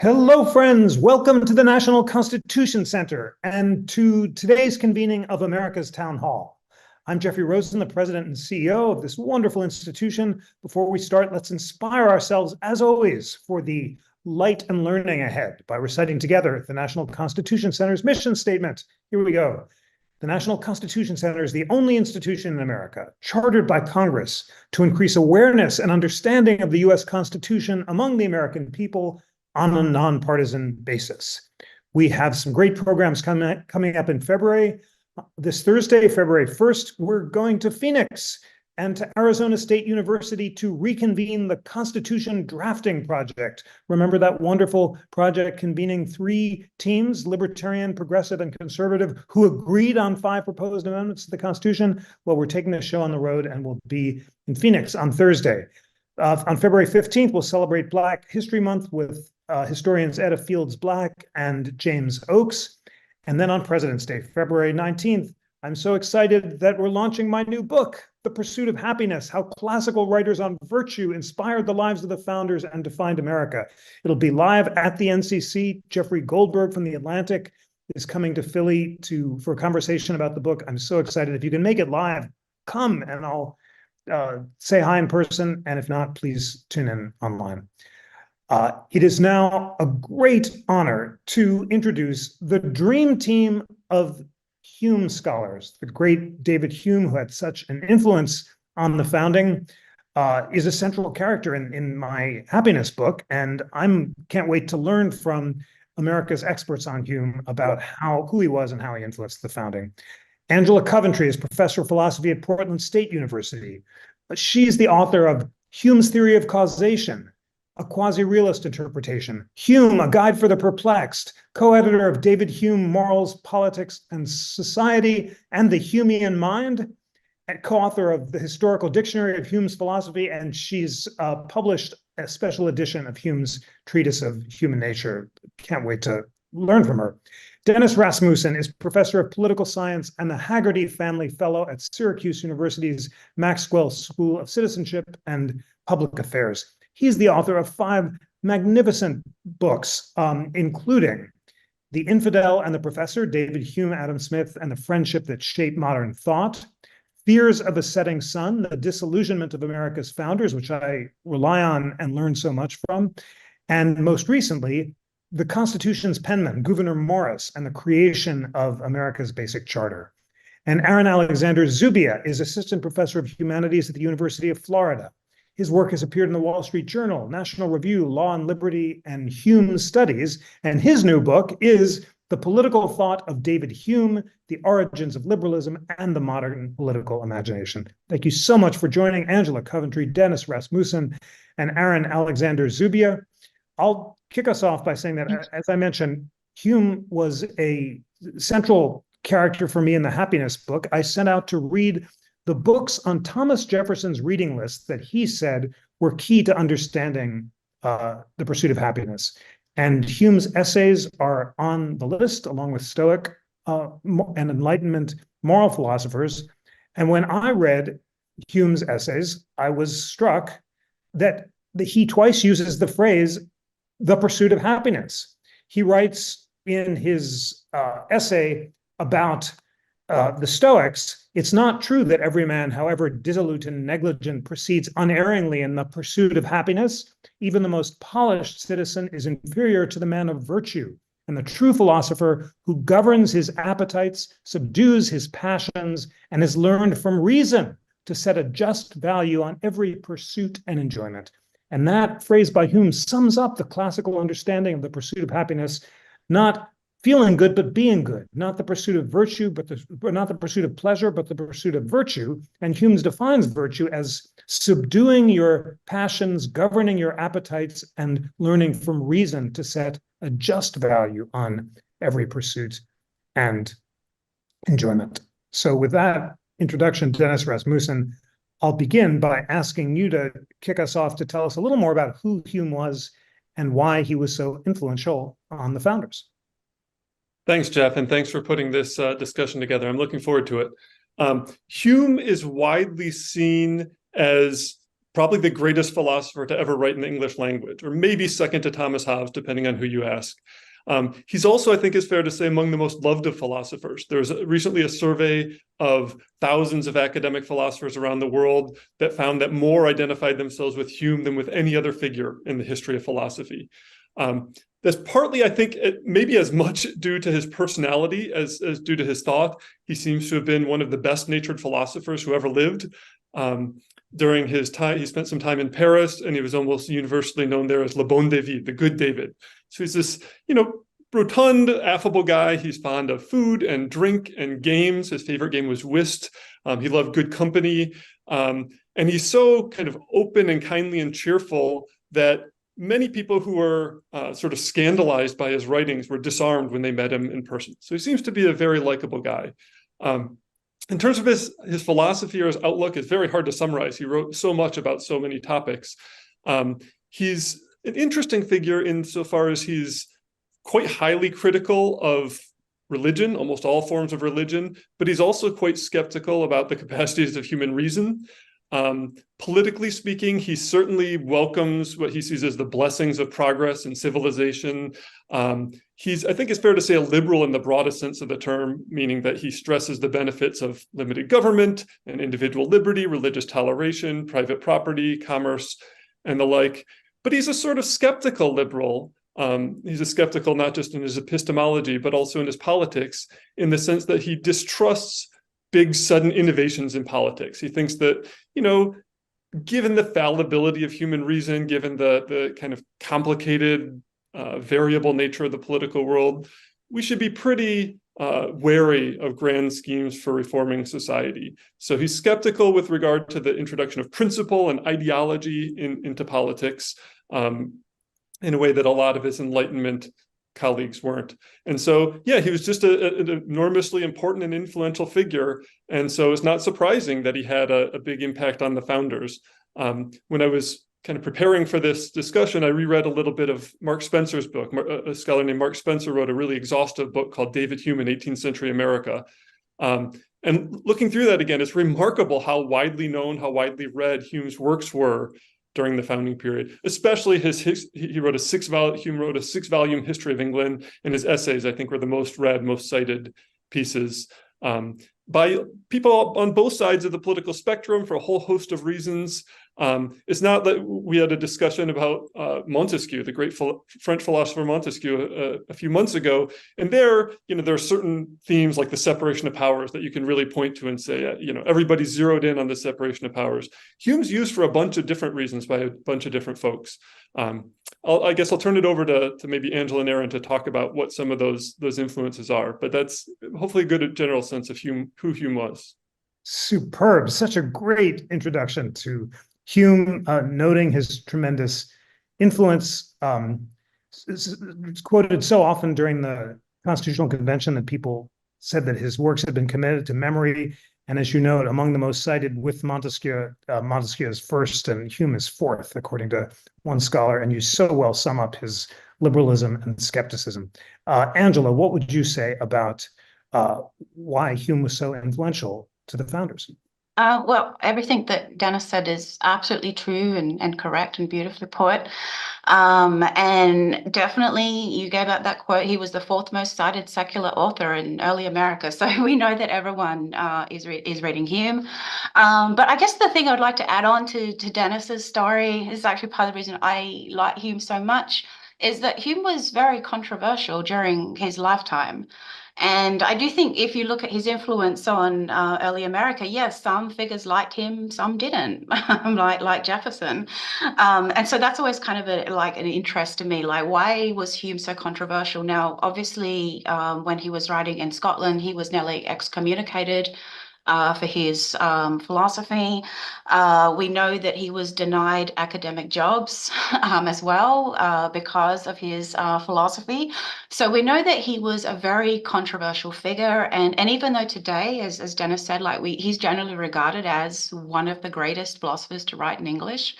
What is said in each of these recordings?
Hello, friends. Welcome to the National Constitution Center and to today's convening of America's Town Hall. I'm Jeffrey Rosen, the president and CEO of this wonderful institution. Before we start, let's inspire ourselves, as always, for the light and learning ahead by reciting together the National Constitution Center's mission statement. Here we go. The National Constitution Center is the only institution in America chartered by Congress to increase awareness and understanding of the U.S. Constitution among the American people on a nonpartisan basis. We have some great programs coming up in February. This Thursday, February 1st, we're going to Phoenix and to Arizona State University to reconvene the Constitution Drafting Project. Remember that wonderful project convening three teams, libertarian, progressive, and conservative, who agreed on 5 proposed amendments to the Constitution? Well, we're taking the show on the road and we'll be in Phoenix on Thursday. On February 15th, we'll celebrate Black History Month with historians Etta Fields Black and James Oakes. And then on President's Day, February 19th, I'm so excited that we're launching my new book, The Pursuit of Happiness: How Classical Writers on Virtue Inspired the Lives of the Founders and Defined America. It'll be live at the NCC. Jeffrey Goldberg from The Atlantic is coming to Philly for a conversation about the book. I'm so excited. If you can make it live, come and I'll say hi in person. And if not, please tune in online. It is now a great honor to introduce the dream team of Hume scholars. The great David Hume, who had such an influence on the founding, is a central character in my happiness book, and can't wait to learn from America's experts on Hume about who he was and how he influenced the founding. Angela Coventry is professor of philosophy at Portland State University. She's the author of Hume's Theory of Causation, a quasi-realist interpretation, Hume, A Guide for the Perplexed, co-editor of David Hume, Morals, Politics, and Society, and the Humean Mind, and co-author of the Historical Dictionary of Hume's Philosophy, and she's published a special edition of Hume's Treatise of Human Nature. Can't wait to learn from her. Dennis Rasmussen is professor of political science and the Haggerty Family Fellow at Syracuse University's Maxwell School of Citizenship and Public Affairs. He's the author of 5 magnificent books, including The Infidel and the Professor, David Hume, Adam Smith, and the Friendship That Shaped Modern Thought, Fears of a Setting Sun, The Disillusionment of America's Founders, which I rely on and learn so much from, and most recently, The Constitution's Penman, Gouverneur Morris, and the Creation of America's Basic Charter. And Aaron Alexander Zubia is assistant professor of humanities at the University of Florida. His work has appeared in the Wall Street Journal, National Review, Law and Liberty, and Hume Studies. And his new book is The Political Thought of David Hume, The Origins of Liberalism and the Modern Political Imagination. Thank you so much for joining Angela Coventry, Dennis Rasmussen, and Aaron Alexander Zubia. I'll kick us off by saying that, as I mentioned, Hume was a central character for me in the happiness book. I set out to read the books on Thomas Jefferson's reading list that he said were key to understanding the pursuit of happiness. And Hume's essays are on the list, along with Stoic and Enlightenment moral philosophers. And when I read Hume's essays, I was struck that he twice uses the phrase, the pursuit of happiness. He writes in his essay about the Stoics, it's not true that every man, however dissolute and negligent, proceeds unerringly in the pursuit of happiness. Even the most polished citizen is inferior to the man of virtue, and the true philosopher who governs his appetites, subdues his passions, and has learned from reason to set a just value on every pursuit and enjoyment. And that phrase by Hume sums up the classical understanding of the pursuit of happiness, not feeling good, but being good, not the pursuit of virtue, but not the pursuit of pleasure, but the pursuit of virtue. And Hume defines virtue as subduing your passions, governing your appetites, and learning from reason to set a just value on every pursuit and enjoyment. So with that introduction, Dennis Rasmussen, I'll begin by asking you to kick us off to tell us a little more about who Hume was and why he was so influential on the founders. Thanks, Jeff, and thanks for putting this discussion together. I'm looking forward to it. Hume is widely seen as probably the greatest philosopher to ever write in the English language, or maybe second to Thomas Hobbes, depending on who you ask. He's also, I think it's fair to say, among the most loved of philosophers. There was recently a survey of thousands of academic philosophers around the world that found that more identified themselves with Hume than with any other figure in the history of philosophy. That's partly, I think, maybe as much due to his personality as due to his thought. He seems to have been one of the best-natured philosophers who ever lived. During his time, he spent some time in Paris, and he was almost universally known there as Le Bon David, the good David. So he's this, rotund, affable guy. He's fond of food and drink and games. His favorite game was whist. He loved good company. And he's so kind of open and kindly and cheerful that many people who were sort of scandalized by his writings were disarmed when they met him in person. So he seems to be a very likable guy. In terms of his philosophy or his outlook, it's very hard to summarize. He wrote so much about so many topics. He's an interesting figure insofar as he's quite highly critical of religion, almost all forms of religion, but he's also quite skeptical about the capacities of human reason. Politically speaking, he certainly welcomes what he sees as the blessings of progress and civilization. He's, I think it's fair to say, a liberal in the broadest sense of the term, meaning that he stresses the benefits of limited government and individual liberty, religious toleration, private property, commerce, and the like. But he's a sort of skeptical liberal. He's a skeptical not just in his epistemology, but also in his politics, in the sense that he distrusts big sudden innovations in politics. He thinks that, given the fallibility of human reason, given the kind of complicated, variable nature of the political world, we should be pretty wary of grand schemes for reforming society. So he's skeptical with regard to the introduction of principle and ideology into politics in a way that a lot of his Enlightenment colleagues weren't. And so, yeah, he was just an enormously important and influential figure. And so it's not surprising that he had a big impact on the founders. When I was kind of preparing for this discussion, I reread a little bit of Mark Spencer's book. A scholar named Mark Spencer wrote a really exhaustive book called David Hume in 18th Century America. And looking through that again, it's remarkable how widely known, how widely read Hume's works were during the founding period, especially he wrote Hume wrote a 6-volume history of England, and his essays, I think, were the most read, most cited pieces by people on both sides of the political spectrum for a whole host of reasons. It's not that we had a discussion about Montesquieu, the great French philosopher Montesquieu, a few months ago. And there are certain themes like the separation of powers that you can really point to and say, everybody's zeroed in on the separation of powers. Hume's used for a bunch of different reasons by a bunch of different folks. I guess I'll turn it over to maybe Angela and Aaron to talk about what some of those influences are. But that's hopefully a good general sense of who Hume was. Superb. Such a great introduction to Hume, noting his tremendous influence. It's quoted so often during the Constitutional Convention that people said that his works had been committed to memory. And as you note, among the most cited with Montesquieu, Montesquieu is first and Hume is fourth, according to one scholar. And you so well sum up his liberalism and skepticism. Angela, what would you say about why Hume was so influential to the founders? Well, everything that Dennis said is absolutely true and correct and beautifully put. And definitely you gave out that quote, he was the 4th most cited secular author in early America. So we know that everyone is reading Hume. But I guess the thing I'd like to add on to Dennis's story is actually part of the reason I like Hume so much is that Hume was very controversial during his lifetime. And I do think if you look at his influence on early America, yes, some figures liked him, some didn't, like Jefferson. And so that's always kind of an interest to me, like why was Hume so controversial? Now, obviously, when he was writing in Scotland, he was nearly excommunicated for his philosophy. We know that he was denied academic jobs as well because of his philosophy. So we know that he was a very controversial figure. And even though today, as Dennis said, he's generally regarded as one of the greatest philosophers to write in English.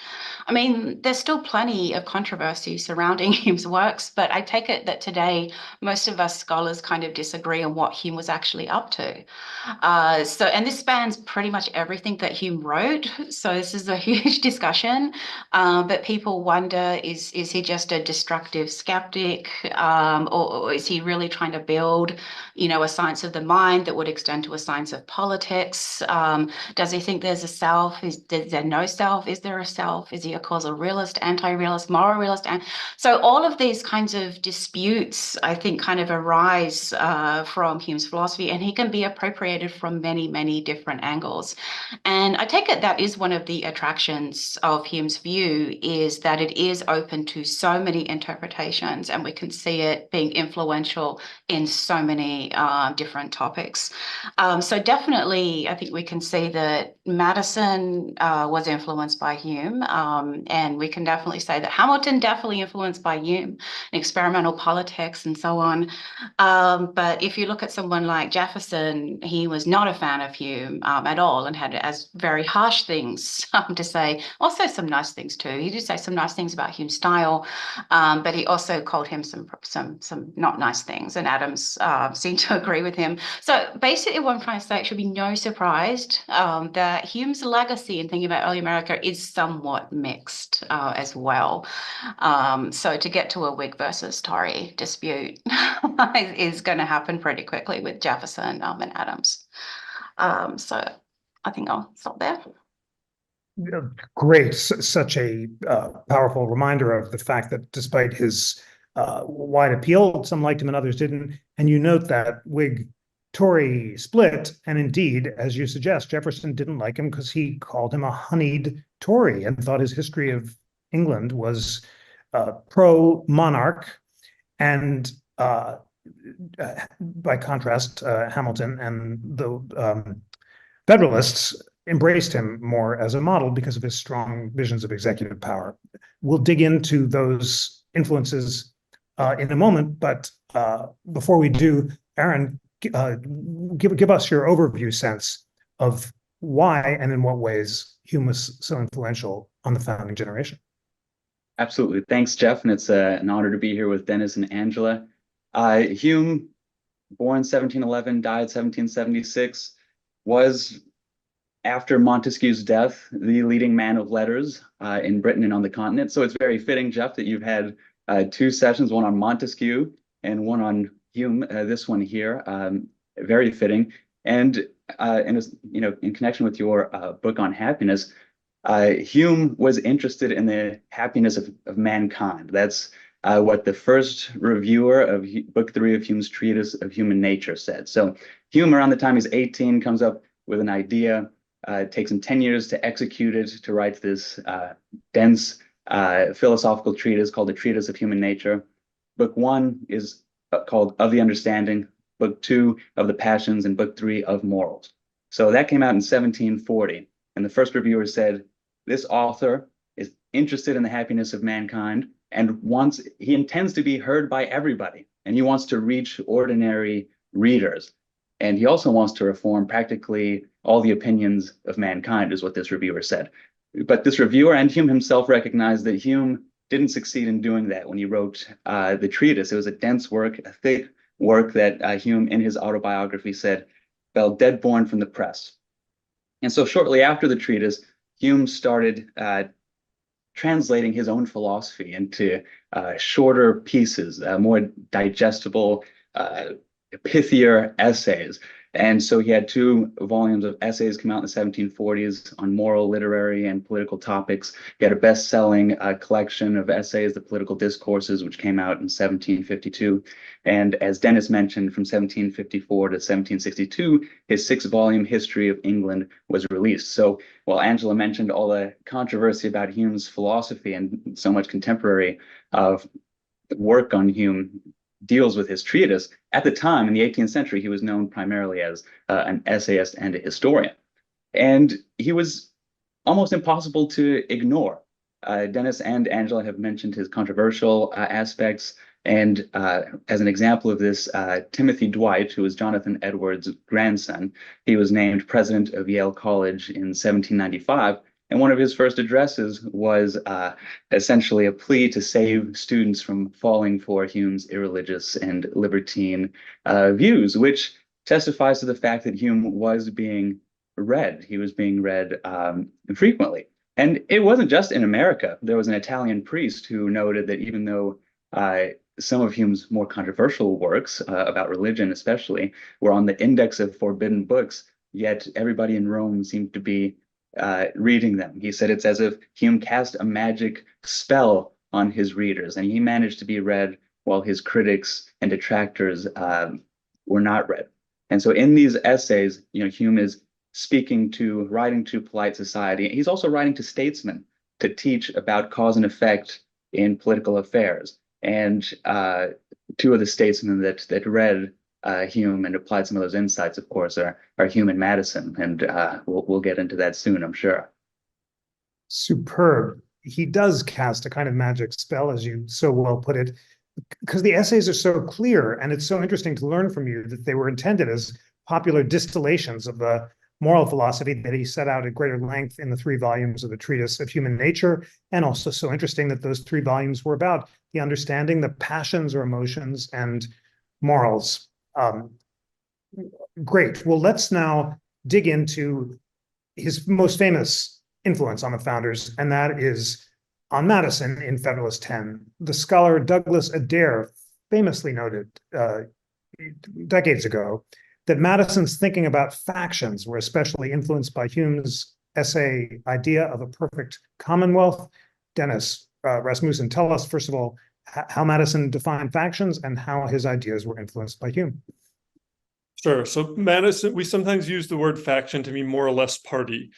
I mean, there's still plenty of controversy surrounding Hume's works, but I take it that today, most of us scholars kind of disagree on what Hume was actually up to. So and this spans pretty much everything that Hume wrote. So this is a huge discussion. But people wonder, is he just a destructive skeptic? Or is he really trying to build, a science of the mind that would extend to a science of politics? Does he think there's a self? Is there no self? Is there a self? Is he a causal realist, anti-realist, moral realist? And so all of these kinds of disputes, I think, kind of arise from Hume's philosophy, and he can be appropriated from many, many different angles. And I take it that is one of the attractions of Hume's view, is that it is open to so many interpretations, and we can see it being influential in so many different topics. So definitely, I think we can see that Madison was influenced by Hume, and we can definitely say that Hamilton definitely influenced by Hume, and experimental politics and so on. But if you look at someone like Jefferson, he was not a fan of Hume at all, and had as very harsh things to say. Also some nice things too. He did say some nice things about Hume's style, but he also called him some not nice things, and Adams seemed to agree with him. So basically what I'm trying to say, it should be no surprise that Hume's legacy in thinking about early America is somewhat mixed as well. So to get to a Whig versus Tory dispute is going to happen pretty quickly with Jefferson and Adams. So I think I'll stop there. Great. Such a powerful reminder of the fact that despite his wide appeal, some liked him and others didn't. And you note that Whig-Tory split, and indeed, as you suggest, Jefferson didn't like him because he called him a honeyed Tory and thought his history of England was pro-monarch. And by contrast, Hamilton and the Federalists embraced him more as a model because of his strong visions of executive power. We'll dig into those influences in a moment, but before we do, Aaron, give us your overview sense of why and in what ways Hume was so influential on the founding generation. Absolutely. Thanks, Jeff. And it's an honor to be here with Dennis and Angela. Hume, born 1711, died 1776, was, after Montesquieu's death, the leading man of letters in Britain and on the continent. So it's very fitting, Jeff, that you've had two sessions, one on Montesquieu and one on Hume, this one here. Very fitting. And in connection with your book on happiness, Hume was interested in the happiness of mankind. That's what the first reviewer of Book 3 of Hume's Treatise of Human Nature said. So Hume, around the time he's 18, comes up with an idea. It takes him 10 years to execute it, to write this dense philosophical treatise called the Treatise of Human Nature. Book 1 is called Of the Understanding, Book 2 of the Passions, and Book 3 of Morals. So that came out in 1740. And the first reviewer said, this author is interested in the happiness of mankind and he intends to be heard by everybody. And he wants to reach ordinary readers. And he also wants to reform practically all the opinions of mankind, is what this reviewer said. But this reviewer and Hume himself recognized that Hume didn't succeed in doing that when he wrote the treatise. It was a dense work, a thick work that Hume, in his autobiography, said fell dead born from the press. And so shortly after the treatise, Hume started translating his own philosophy into shorter pieces, more digestible, pithier essays. And so he had 2 volumes of essays come out in the 1740s on moral, literary, and political topics. He had a best-selling collection of essays, The Political Discourses, which came out in 1752. And as Dennis mentioned, from 1754 to 1762, his 6-volume History of England was released. So while Angela mentioned all the controversy about Hume's philosophy and so much contemporary work on Hume deals with his treatise, at the time in the 18th century, he was known primarily as an essayist and a historian. And he was almost impossible to ignore. Dennis and Angela have mentioned his controversial aspects. And as an example of this, Timothy Dwight, who was Jonathan Edwards' grandson, he was named president of Yale College in 1795. And one of his first addresses was essentially a plea to save students from falling for Hume's irreligious and libertine views, which testifies to the fact that Hume was being read. He was being read frequently. And it wasn't just in America. There was an Italian priest who noted that even though some of Hume's more controversial works, about religion especially, were on the index of forbidden books, yet everybody in Rome seemed to be reading them. He said it's as if Hume cast a magic spell on his readers, and he managed to be read while his critics and detractors were not read. And so in these essays, Hume is writing to polite society. He's also writing to statesmen to teach about cause and effect in political affairs. And two of the statesmen that read Hume and applied some of those insights, of course, are Hume and Madison. And we'll get into that soon, I'm sure. Superb. He does cast a kind of magic spell, as you so well put it, because the essays are so clear, and it's so interesting to learn from you that they were intended as popular distillations of the moral philosophy that he set out at greater length in the 3 volumes of the Treatise of Human Nature, and also so interesting that those 3 volumes were about the understanding the passions or emotions and morals. Great. Well, let's now dig into his most famous influence on the founders, and that is on Madison in Federalist 10. The scholar Douglas Adair famously noted decades ago that Madison's thinking about factions were especially influenced by Hume's essay idea of a perfect commonwealth. Dennis, Rasmussen, tell us, first of all, how Madison defined factions and how his ideas were influenced by Hume. Sure. So Madison, we sometimes use the word faction to mean more or less party.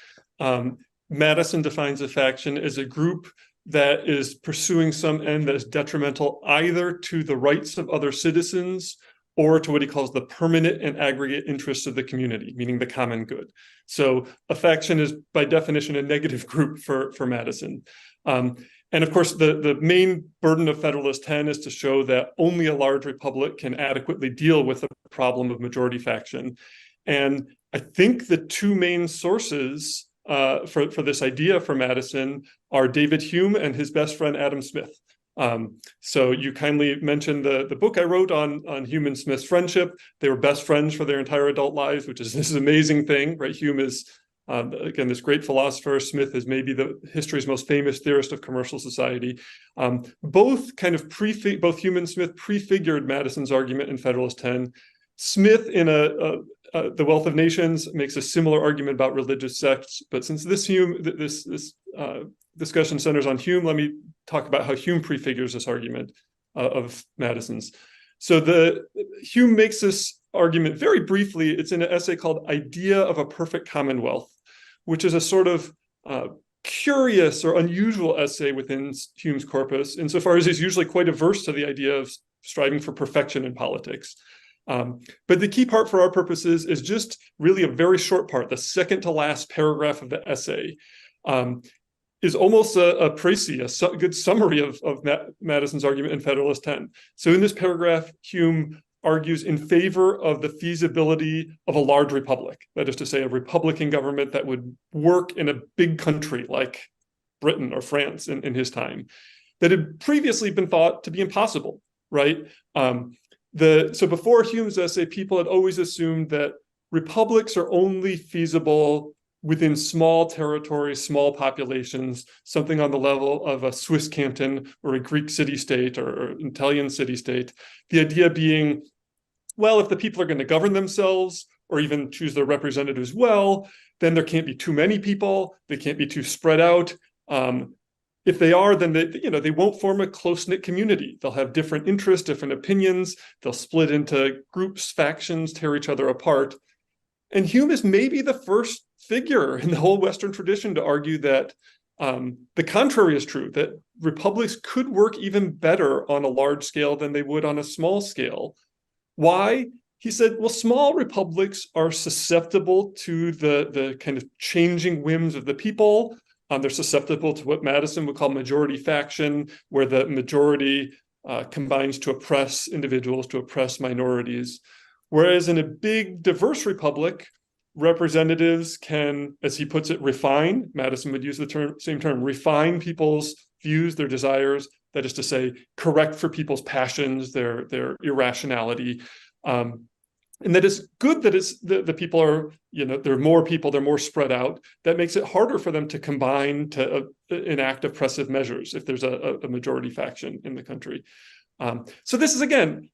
Madison defines a faction as a group that is pursuing some end that is detrimental either to the rights of other citizens or to what he calls the permanent and aggregate interests of the community, meaning the common good. So a faction is by definition a negative group for Madison. And of course, the main burden of Federalist 10 is to show that only a large republic can adequately deal with the problem of majority faction. And I think the 2 main sources for this idea for Madison are David Hume and his best friend, Adam Smith. So you kindly mentioned the book I wrote on Hume and Smith's friendship. They were best friends for their entire adult lives, which is this amazing thing, right? Hume is, again, this great philosopher. Smith is maybe the history's most famous theorist of commercial society. Both Hume and Smith prefigured Madison's argument in Federalist 10. Smith in The Wealth of Nations makes a similar argument about religious sects, but since this discussion centers on Hume, let me talk about how Hume prefigures this argument of Madison's. So Hume makes this argument very briefly. It's in an essay called Idea of a Perfect Commonwealth, which is a sort of curious or unusual essay within Hume's corpus, insofar as he's usually quite averse to the idea of striving for perfection in politics. But the key part for our purposes is just really a very short part. The second to last paragraph of the essay is almost a précis, a good summary of Madison's argument in Federalist 10. So in this paragraph, Hume argues in favor of the feasibility of a large republic. That is to say, a republican government that would work in a big country like Britain or France in his time, that had previously been thought to be impossible, right? So before Hume's essay, people had always assumed that republics are only feasible within small territories, small populations, something on the level of a Swiss canton or a Greek city-state or an Italian city-state. The idea being, well, if the people are going to govern themselves or even choose their representatives well, then there can't be too many people. They can't be too spread out. If they are, then they won't form a close-knit community. They'll have different interests, different opinions. They'll split into groups, factions, tear each other apart. And Hume is maybe the first figure in the whole Western tradition to argue that the contrary is true, that republics could work even better on a large scale than they would on a small scale. Why? He said, well, small republics are susceptible to the kind of changing whims of the people. They're susceptible to what Madison would call majority faction, where the majority combines to oppress individuals, to oppress minorities. Whereas in a big, diverse republic, representatives can, as he puts it, refine. Madison would use the same term, refine people's views, their desires. That is to say, correct for people's passions, their irrationality. And that it's good that it's the people are, there are more people, they're more spread out. That makes it harder for them to combine to enact oppressive measures if there's a majority faction in the country. So this is, again,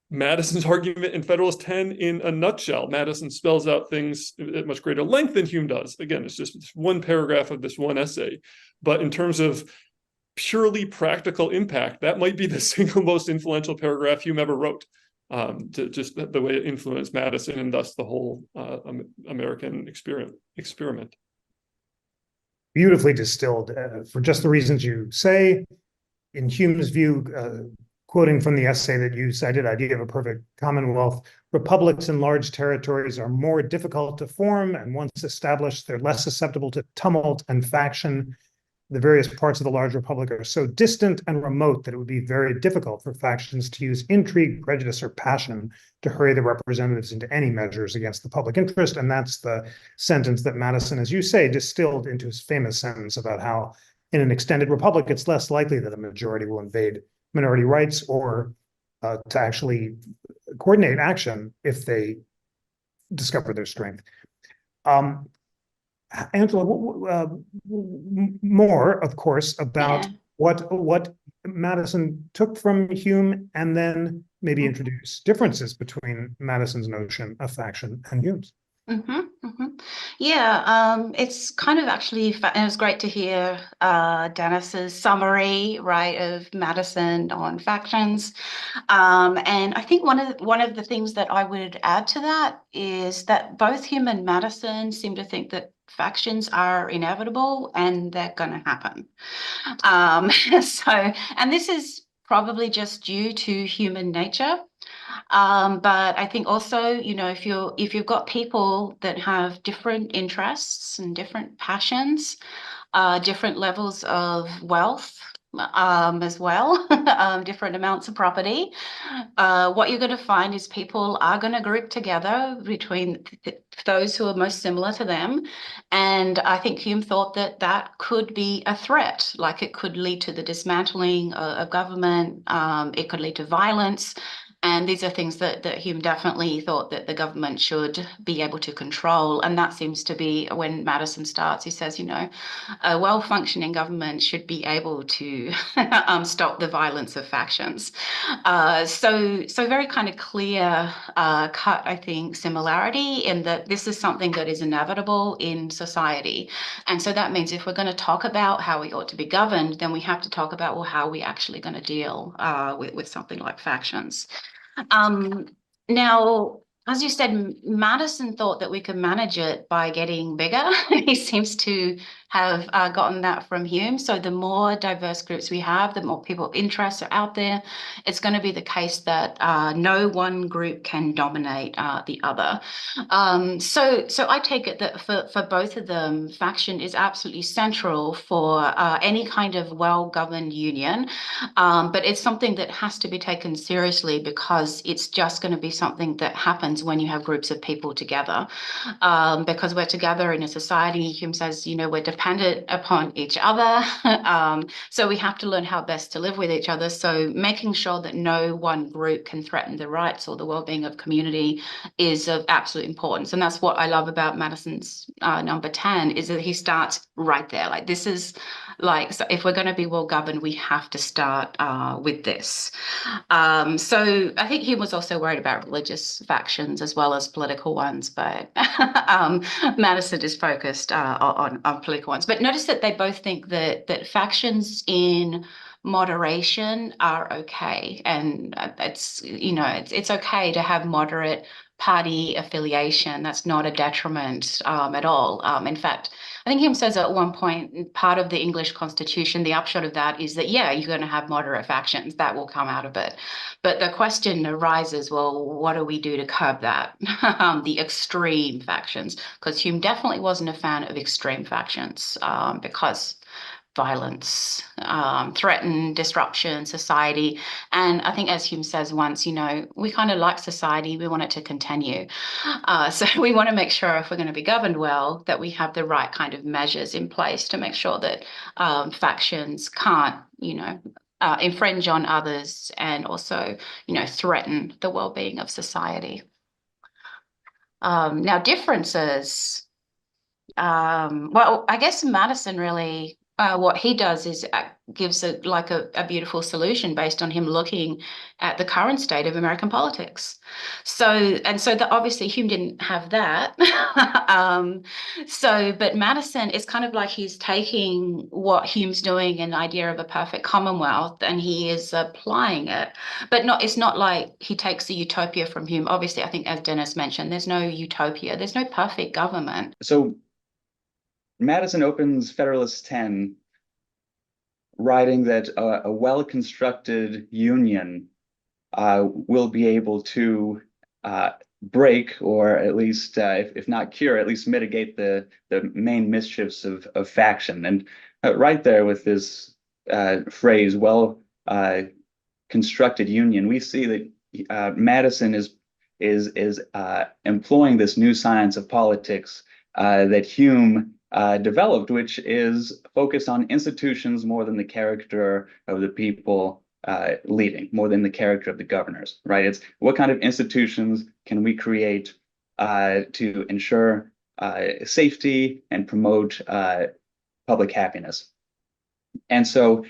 Madison's argument in Federalist 10 in a nutshell. Madison spells out things at much greater length than Hume does. Again, it's just one paragraph of this one essay. But in terms of purely practical impact, that might be the single most influential paragraph Hume ever wrote. To just the way it influenced Madison and thus the whole American experiment. Beautifully distilled for just the reasons you say. In Hume's view, quoting from the essay that you cited, Idea of a Perfect Commonwealth, republics in large territories are more difficult to form, and once established, they're less susceptible to tumult and faction. The various parts of the large republic are so distant and remote that it would be very difficult for factions to use intrigue, prejudice, or passion to hurry the representatives into any measures against the public interest. And that's the sentence that Madison, as you say, distilled into his famous sentence about how in an extended republic, it's less likely that a majority will invade minority rights or to actually coordinate action if they discover their strength. Angela, more, of course, about what Madison took from Hume, and then maybe introduce differences between Madison's notion of faction and Hume's. Yeah, it's kind of actually, it was great to hear Dennis's summary, right, of Madison on factions. And I think one of the things that I would add to that is that both Hume and Madison seem to think that factions are inevitable and they're going to happen. And this is probably just due to human nature. But I think also, if you've got people that have different interests and different passions, different levels of wealth, as well, different amounts of property, what you're going to find is people are going to group together between those who are most similar to them. And I think Hume thought that that could be a threat, like it could lead to the dismantling of government, it could lead to violence. And these are things that Hume definitely thought that the government should be able to control. And that seems to be when Madison starts. He says, a well-functioning government should be able to stop the violence of factions. So very kind of clear cut, I think, similarity in that this is something that is inevitable in society. And so that means if we're going to talk about how we ought to be governed, then we have to talk about, well, how are we actually going to deal with something like factions. Now, as you said, Madison thought that we could manage it by getting bigger. He seems to have gotten that from Hume. So the more diverse groups we have, the more people interests are out there. It's going to be the case that no one group can dominate the other. So I take it that for both of them, faction is absolutely central for any kind of well-governed union. But it's something that has to be taken seriously because it's just going to be something that happens when you have groups of people together. Because we're together in a society, Hume says, we're dependent upon each other. So we have to learn how best to live with each other. So making sure that no one group can threaten the rights or the well-being of community is of absolute importance. And that's what I love about Madison's number 10 is that he starts right there. Like this is like, so if we're going to be well governed, we have to start with this. So I think Hume was also worried about religious factions as well as political ones, but Madison is focused on political ones. But notice that they both think that factions in moderation are okay, and it's okay to have moderate party affiliation. That's not a detriment at all. In fact, I think Hume says at one point, part of the English Constitution, the upshot of that is that, yeah, you're going to have moderate factions. That will come out of it. But the question arises, well, what do we do to curb that? The extreme factions, because Hume definitely wasn't a fan of extreme factions because violence, threaten disruption, society. And I think as Hume says once, we kind of like society, we want it to continue. So we want to make sure if we're going to be governed well, that we have the right kind of measures in place to make sure that factions can't, infringe on others and also, threaten the well-being of society. Now differences, well, I guess Madison really, what he does is gives a beautiful solution based on him looking at the current state of American politics. So obviously Hume didn't have that. But Madison is kind of like he's taking what Hume's doing, an idea of a perfect commonwealth, and he is applying it. But it's not like he takes the utopia from Hume. Obviously, I think, as Dennis mentioned, there's no utopia. There's no perfect government. So Madison opens Federalist 10 writing that a well-constructed union will be able to break, or at least, if not cure, at least mitigate the main mischiefs of faction. And right there with this phrase, constructed union, we see that Madison is employing this new science of politics that Hume developed, which is focused on institutions more than the character of the people leading, more than the character of the governors, right? It's what kind of institutions can we create to ensure safety and promote public happiness. And so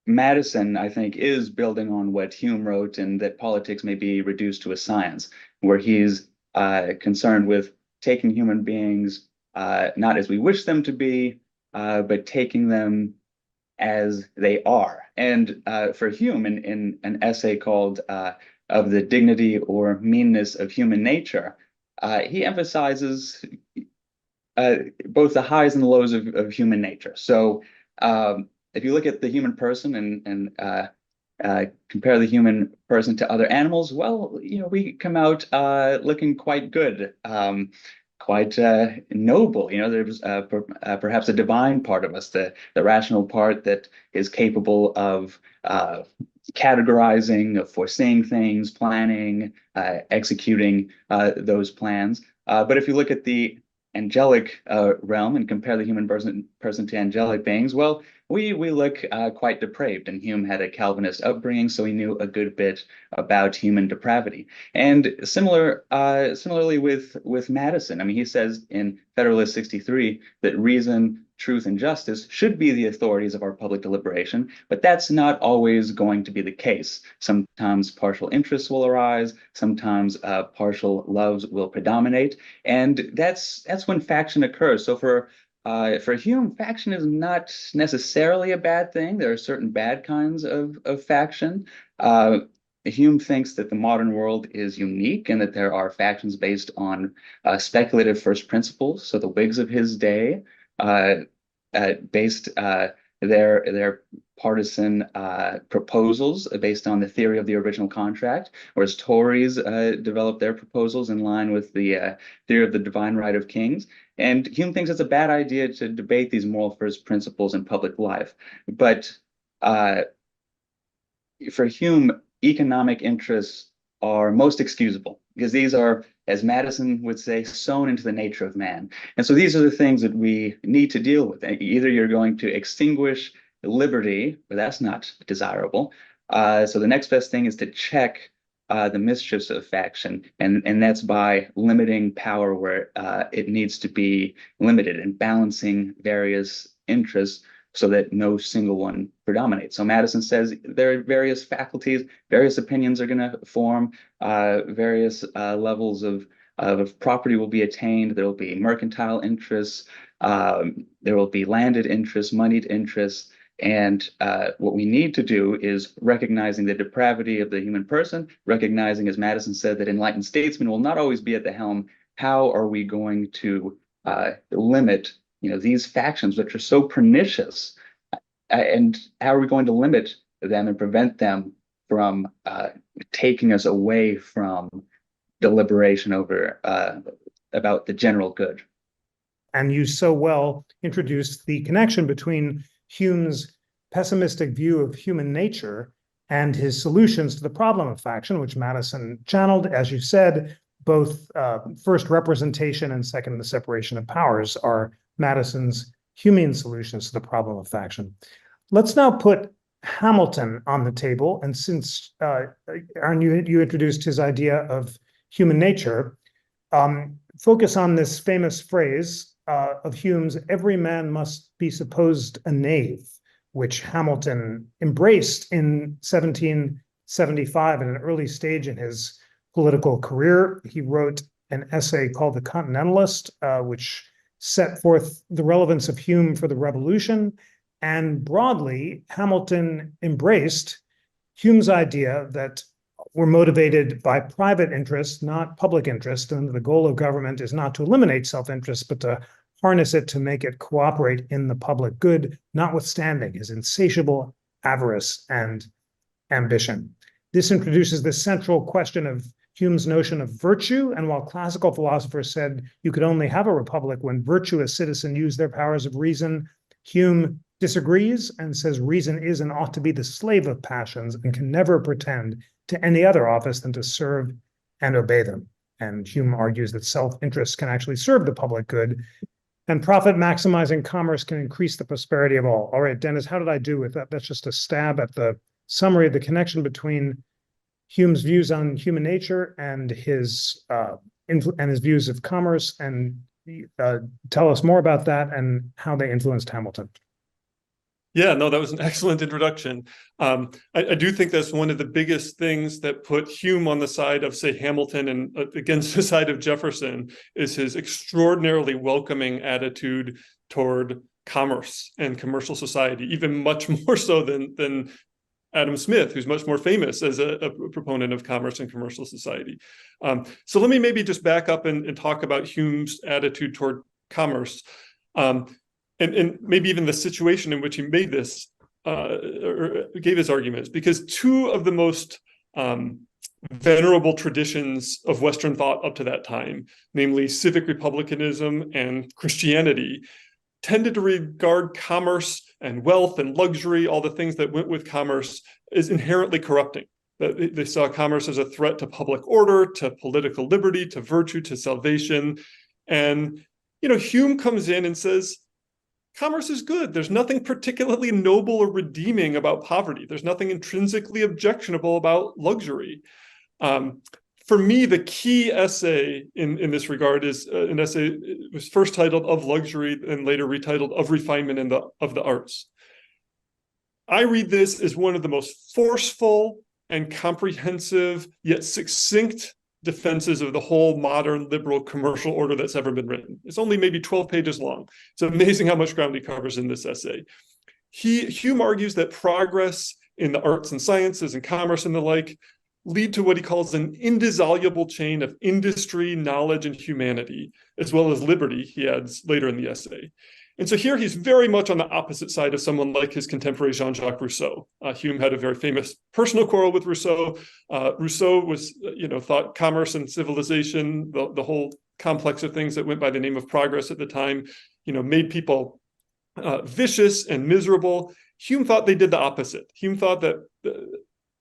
Madison, I think, is building on what Hume wrote, and that politics may be reduced to a science, where he's concerned with taking human beings not as we wish them to be, but taking them as they are. And for Hume, in an essay called Of the Dignity or Meanness of Human Nature, he emphasizes both the highs and the lows of human nature. So if you look at the human person and compare the human person to other animals, well, we come out looking quite good, quite noble. There's perhaps a divine part of us, the rational part that is capable of categorizing, of foreseeing things, planning, executing those plans. But if you look at the angelic realm and compare the human person to angelic beings, well, we look quite depraved, and Hume had a Calvinist upbringing, so he knew a good bit about human depravity. And similarly with Madison, I mean, he says in Federalist 63 that reason, truth, and justice should be the authorities of our public deliberation, but that's not always going to be the case. Sometimes partial interests will arise, sometimes partial loves will predominate, and that's when faction occurs. So for Hume, faction is not necessarily a bad thing. There are certain bad kinds of faction. Hume thinks that the modern world is unique and that there are factions based on speculative first principles. So the Whigs of his day based their partisan proposals based on the theory of the original contract, whereas Tories developed their proposals in line with the theory of the divine right of kings. And Hume thinks it's a bad idea to debate these moral first principles in public life. But for Hume, economic interests are most excusable, because these are, as Madison would say, sown into the nature of man. And so these are the things that we need to deal with. Either you're going to extinguish liberty, but that's not desirable. So the next best thing is to check the mischiefs of faction, and that's by limiting power where it needs to be limited, and balancing various interests so that no single one predominates. So Madison says there are various faculties, various opinions are going to form, various levels of property will be attained. There will be mercantile interests, there will be landed interests, moneyed interests. And what we need to do is recognizing the depravity of the human person, recognizing, as Madison said, that enlightened statesmen will not always be at the helm. How are we going to limit these factions which are so pernicious, and how are we going to limit them and prevent them from taking us away from deliberation over about the general good? And you so well introduced the connection between Hume's pessimistic view of human nature and his solutions to the problem of faction, which Madison channeled, as you said. Both first, representation, and second, the separation of powers are Madison's Humean solutions to the problem of faction. Let's now put Hamilton on the table. And since, Aaron, you introduced his idea of Human Nature, focus on this famous phrase of Hume's, "Every man must be supposed a knave," which Hamilton embraced in 1775 at an early stage in his political career. He wrote an essay called The Continentalist, which set forth the relevance of Hume for the Revolution. And broadly, Hamilton embraced Hume's idea that we're motivated by private interest, not public interest, and the goal of government is not to eliminate self-interest, but to harness it to make it cooperate in the public good, notwithstanding his insatiable avarice and ambition. This introduces the central question of Hume's notion of virtue, and while classical philosophers said you could only have a republic when virtuous citizens use their powers of reason, Hume disagrees and says reason is and ought to be the slave of passions and can never pretend to any other office than to serve and obey them. And Hume argues that self-interest can actually serve the public good, and profit-maximizing commerce can increase the prosperity of all. All right, Dennis, how did I do with that? That's just a stab at the summary of the connection between Hume's views on human nature and his views of commerce, and tell us more about that and how they influenced Hamilton. Yeah, no, that was an excellent introduction. I do think that's one of the biggest things that put Hume on the side of, say, Hamilton and against the side of Jefferson is his extraordinarily welcoming attitude toward commerce and commercial society, even much more so than Adam Smith, who's much more famous as a proponent of commerce and commercial society. So let me maybe just back up and talk about Hume's attitude toward commerce. And maybe even the situation in which he made this or gave his arguments, because two of the most venerable traditions of Western thought up to that time, namely civic republicanism and Christianity, tended to regard commerce and wealth and luxury, all the things that went with commerce, as inherently corrupting. That they saw commerce as a threat to public order, to political liberty, to virtue, to salvation. And, Hume comes in and says, commerce is good. There's nothing particularly noble or redeeming about poverty. There's nothing intrinsically objectionable about luxury. For me, the key essay in this regard is an essay. It was first titled "Of Luxury" and later retitled "Of Refinement of the Arts." I read this as one of the most forceful and comprehensive, yet succinct defenses of the whole modern liberal commercial order that's ever been written. It's only maybe 12 pages long. It's amazing how much ground he covers in this essay. Hume argues that progress in the arts and sciences and commerce and the like lead to what he calls an indissoluble chain of industry, knowledge, and humanity, as well as liberty, he adds later in the essay. And so here he's very much on the opposite side of someone like his contemporary Jean-Jacques Rousseau. Hume had a very famous personal quarrel with Rousseau. Rousseau was, thought commerce and civilization, the whole complex of things that went by the name of progress at the time, made people vicious and miserable. Hume thought they did the opposite. Hume thought that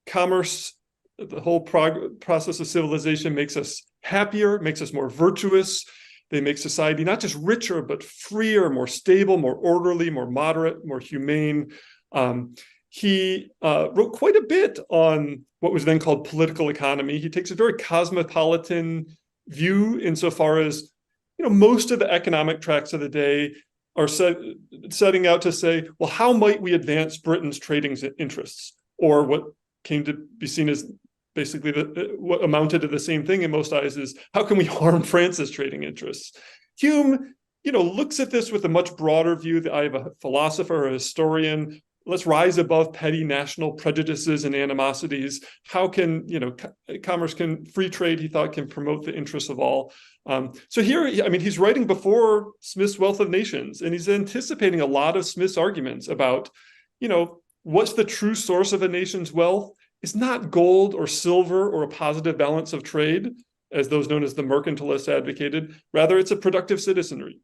commerce, the whole process of civilization, makes us happier, makes us more virtuous. They make society not just richer, but freer, more stable, more orderly, more moderate, more humane. He wrote quite a bit on what was then called political economy. He takes a very cosmopolitan view insofar as, most of the economic tracts of the day are setting out to say, well, how might we advance Britain's trading interests? Or what came to be seen as basically what amounted to the same thing in most eyes is, how can we harm France's trading interests? Hume, looks at this with a much broader view, the eye of a philosopher, a historian. Let's rise above petty national prejudices and animosities. How can, free trade, he thought, can promote the interests of all. So here, he's writing before Smith's Wealth of Nations, and he's anticipating a lot of Smith's arguments about, what's the true source of a nation's wealth? It's not gold or silver or a positive balance of trade, as those known as the mercantilists advocated. Rather, it's a productive citizenry.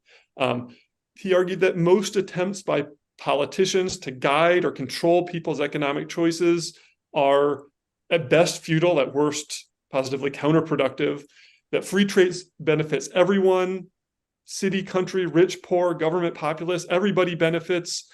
He argued that most attempts by politicians to guide or control people's economic choices are at best futile, at worst positively counterproductive, that free trade benefits everyone, city, country, rich, poor, government, populace, everybody benefits.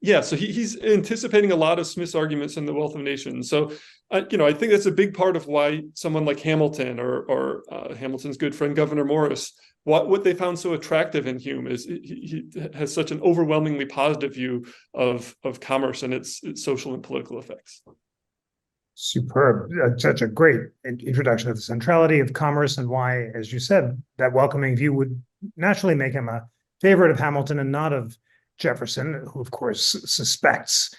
yeah, so he's anticipating a lot of Smith's arguments in The Wealth of Nations. So, I think that's a big part of why someone like Hamilton or Hamilton's good friend Gouverneur Morris, what they found so attractive in Hume is he has such an overwhelmingly positive view of commerce and its social and political effects. Superb. Such a great introduction of the centrality of commerce and why, as you said, that welcoming view would naturally make him a favorite of Hamilton and not of Jefferson, who, of course, suspects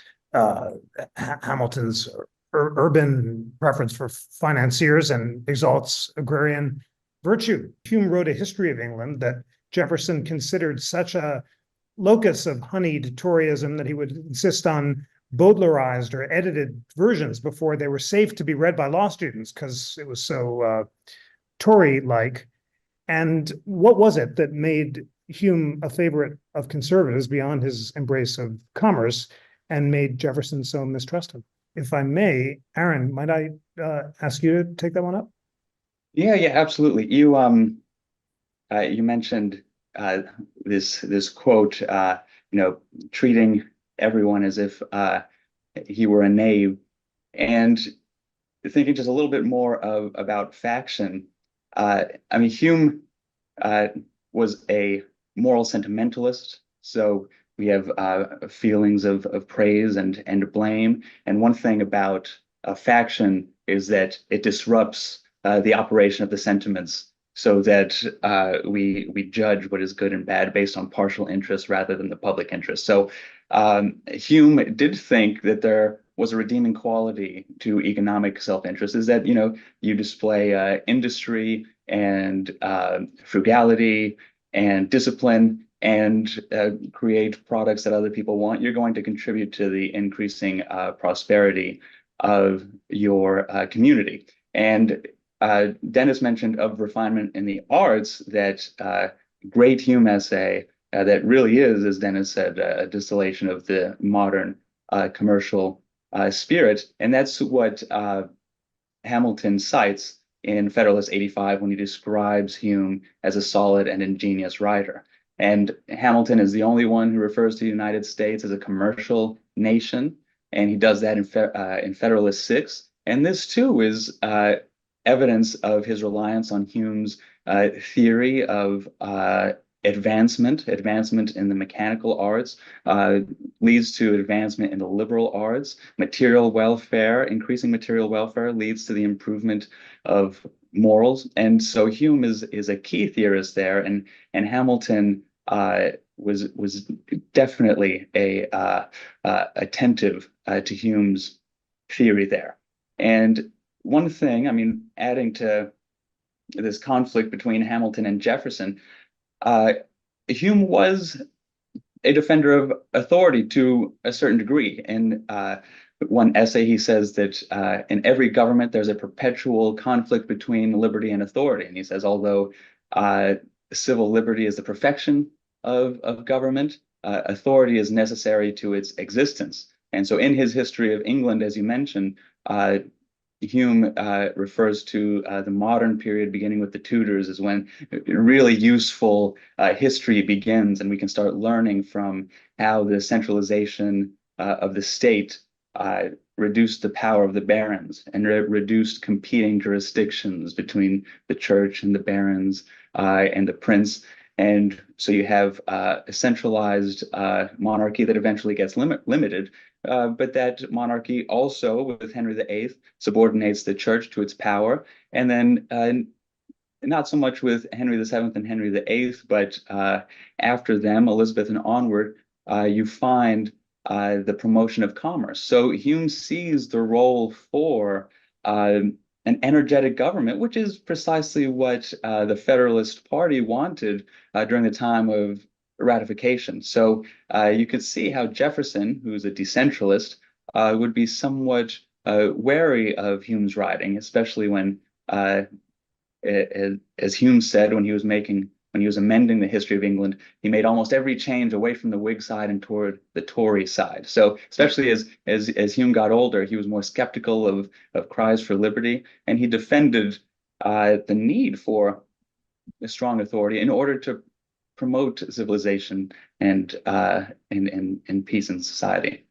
Hamilton's urban preference for financiers and exalts agrarian virtue. Hume wrote a history of England that Jefferson considered such a locus of honeyed Toryism that he would insist on Baudelarized or edited versions before they were safe to be read by law students because it was so Tory-like. And what was it that made Hume a favorite of conservatives beyond his embrace of commerce and made Jefferson so mistrusted? If I may, Aaron, might I ask you to take that one up? Yeah, absolutely. You mentioned this quote, treating everyone as if he were a knave, and thinking just a little bit more about faction. Hume was a moral sentimentalist, so we have feelings of praise and blame. And one thing about a faction is that it disrupts the operation of the sentiments, so that we judge what is good and bad based on partial interest rather than the public interest. So Hume did think that there was a redeeming quality to economic self-interest, is that you display industry and frugality and discipline and create products that other people want, you're going to contribute to the increasing prosperity of your community. And Dennis mentioned of refinement in the arts, that great Hume essay that really is, as Dennis said, a distillation of the modern commercial spirit. And that's what Hamilton cites in Federalist 85 when he describes Hume as a solid and ingenious writer. And Hamilton is the only one who refers to the United States as a commercial nation, and he does that in Federalist 6. And this too is evidence of his reliance on Hume's theory of advancement in the mechanical arts leads to advancement in the liberal arts. Material welfare, increasing material welfare leads to the improvement of morals. And so Hume is a key theorist there, and Hamilton was definitely attentive to Hume's theory there. And one thing, adding to this conflict between Hamilton and Jefferson, Hume was a defender of authority to a certain degree. In one essay, he says that in every government, there's a perpetual conflict between liberty and authority. And he says, although civil liberty is the perfection of government, authority is necessary to its existence. And so in his history of England, as you mentioned, Hume refers to the modern period, beginning with the Tudors, as when really useful history begins, and we can start learning from how the centralization of the state reduced the power of the barons and reduced competing jurisdictions between the church and the barons and the prince. And so you have a centralized monarchy that eventually gets limited. But that monarchy also, with Henry VIII, subordinates the church to its power. And then not so much with Henry VII and Henry VIII, but after them, Elizabeth and onward, you find the promotion of commerce. So Hume sees the role for an energetic government, which is precisely what the Federalist Party wanted during the time of ratification. So you could see how Jefferson, who's a decentralist, would be somewhat wary of Hume's writing, especially when, as Hume said, when he was amending the history of England, he made almost every change away from the Whig side and toward the Tory side. So especially as Hume got older, he was more skeptical of cries for liberty, and he defended the need for a strong authority in order to promote civilization and peace in society.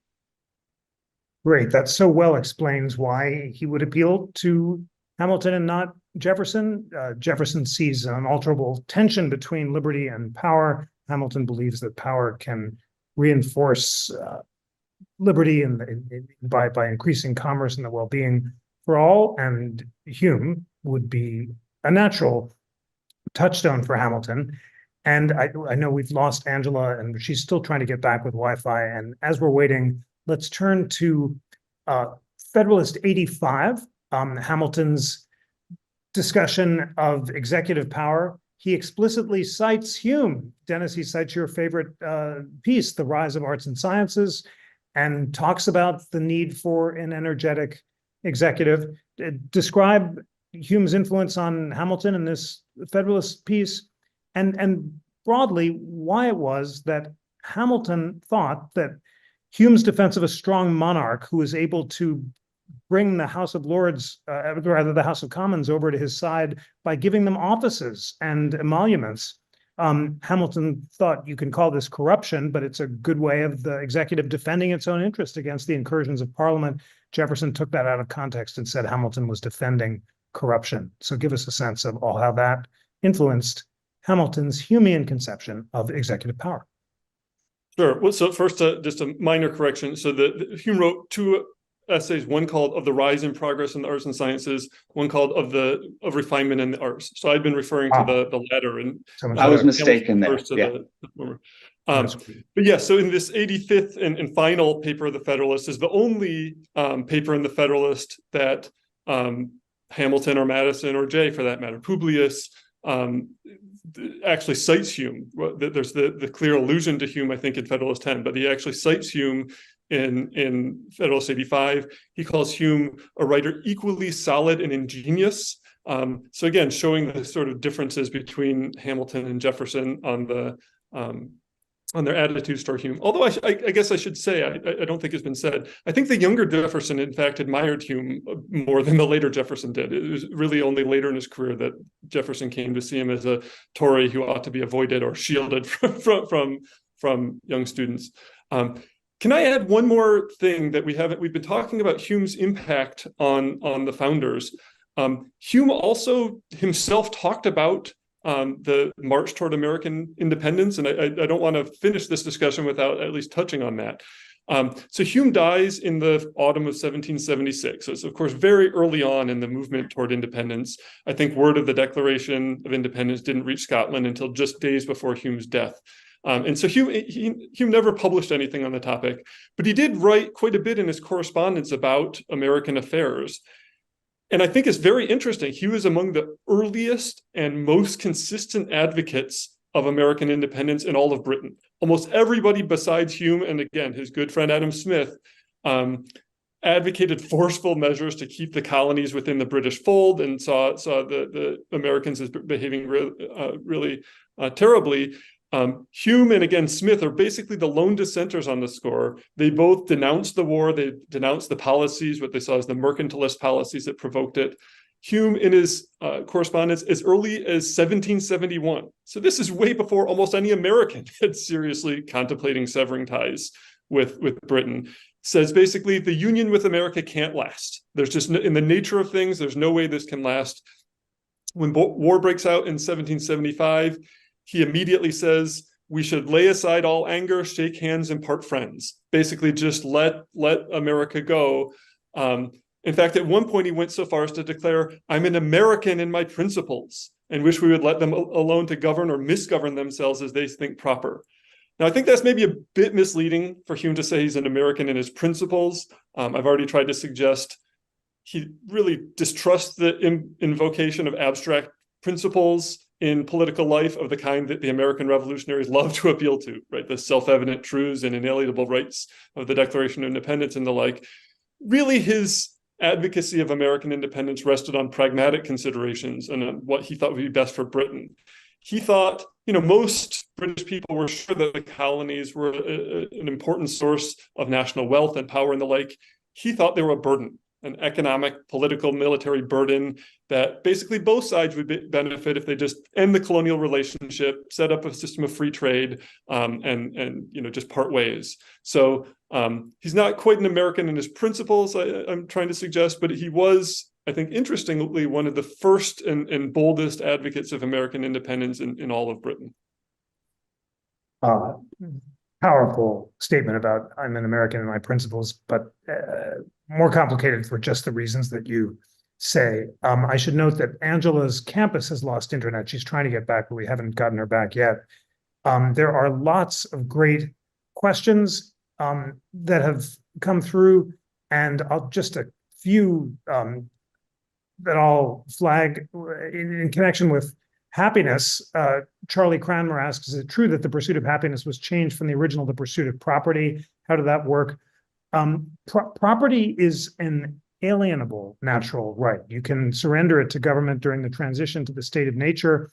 Great. That so well explains why he would appeal to Hamilton and not Jefferson. Jefferson sees an unalterable tension between liberty and power. Hamilton believes that power can reinforce liberty by increasing commerce and the well-being for all. And Hume would be a natural touchstone for Hamilton. And I know we've lost Angela, and she's still trying to get back with Wi-Fi. And as we're waiting, let's turn to Federalist 85, Hamilton's discussion of executive power. He explicitly cites Hume. Dennis, he cites your favorite piece, The Rise of Arts and Sciences, and talks about the need for an energetic executive. Describe Hume's influence on Hamilton in this Federalist piece, and broadly, why it was that Hamilton thought that Hume's defense of a strong monarch who was able to bring the House of Lords, rather the House of Commons, over to his side by giving them offices and emoluments. Hamilton thought you can call this corruption, but it's a good way of the executive defending its own interest against the incursions of Parliament. Jefferson took that out of context and said Hamilton was defending corruption. So give us a sense of how that influenced Hamilton's Humean conception of executive power. Sure. Well, so first, just a minor correction. So Hume wrote two essays, one called Of the Rise and Progress in the Arts and Sciences, one called Of Refinement in the Arts. So I've been referring to the latter, and I was mistaken there. Yeah. But yeah, so in this 85th and final paper of the Federalist is the only paper in the Federalist that Hamilton or Madison or Jay, for that matter, Publius, actually cites Hume. There's the clear allusion to Hume, I think, in Federalist 10, but he actually cites Hume in Federalist 85. He calls Hume a writer equally solid and ingenious. So again, showing the sort of differences between Hamilton and Jefferson on their attitudes toward Hume. Although I guess I should say, I don't think it's been said, I think the younger Jefferson, in fact, admired Hume more than the later Jefferson did. It was really only later in his career that Jefferson came to see him as a Tory who ought to be avoided or shielded from young students. Can I add one more thing that we've been talking about Hume's impact on the founders. Hume also himself talked about the march toward American independence. And I don't want to finish this discussion without at least touching on that. So Hume dies in the autumn of 1776. So it's, of course, very early on in the movement toward independence. I think word of the Declaration of Independence didn't reach Scotland until just days before Hume's death. And so Hume never published anything on the topic, but he did write quite a bit in his correspondence about American affairs. And I think it's very interesting. He was among the earliest and most consistent advocates of American independence in all of Britain. Almost everybody besides Hume, and again, his good friend Adam Smith, advocated forceful measures to keep the colonies within the British fold and saw the Americans as behaving really terribly. Hume and again Smith are basically the lone dissenters on the score. They both denounced the war. They denounced the policies, what they saw as the mercantilist policies that provoked it. Hume, in his correspondence as early as 1771, so this is way before almost any American had seriously contemplating severing ties with Britain, says basically the union with America can't last. There's just in the nature of things, there's no way this can last. When war breaks out in 1775, he immediately says, we should lay aside all anger, shake hands, and part friends. Basically, just let America go. In fact, at one point, he went so far as to declare, I'm an American in my principles, and wish we would let them alone to govern or misgovern themselves as they think proper. Now, I think that's maybe a bit misleading for Hume to say he's an American in his principles. I've already tried to suggest he really distrusts the invocation of abstract principles in political life of the kind that the American revolutionaries love to appeal to, right? The self-evident truths and inalienable rights of the Declaration of Independence and the like. Really, his advocacy of American independence rested on pragmatic considerations and on what he thought would be best for Britain. He thought, most British people were sure that the colonies were an important source of national wealth and power and the like. He thought they were a burden. an economic, political, military burden that basically both sides would benefit if they just end the colonial relationship, set up a system of free trade, and just part ways. So he's not quite an American in his principles, I'm trying to suggest, but he was, I think, interestingly, one of the first and boldest advocates of American independence in all of Britain. Powerful statement about I'm an American in my principles, but more complicated for just the reasons that you say. I should note that Angela's campus has lost internet. She's trying to get back, but we haven't gotten her back yet. There are lots of great questions that have come through, and I'll just a few that I'll flag in connection with happiness. Charlie Cranmer asks, is it true that the pursuit of happiness was changed from the original, the pursuit of property? How did that work? Property is an alienable natural right. You can surrender it to government during the transition to the state of nature.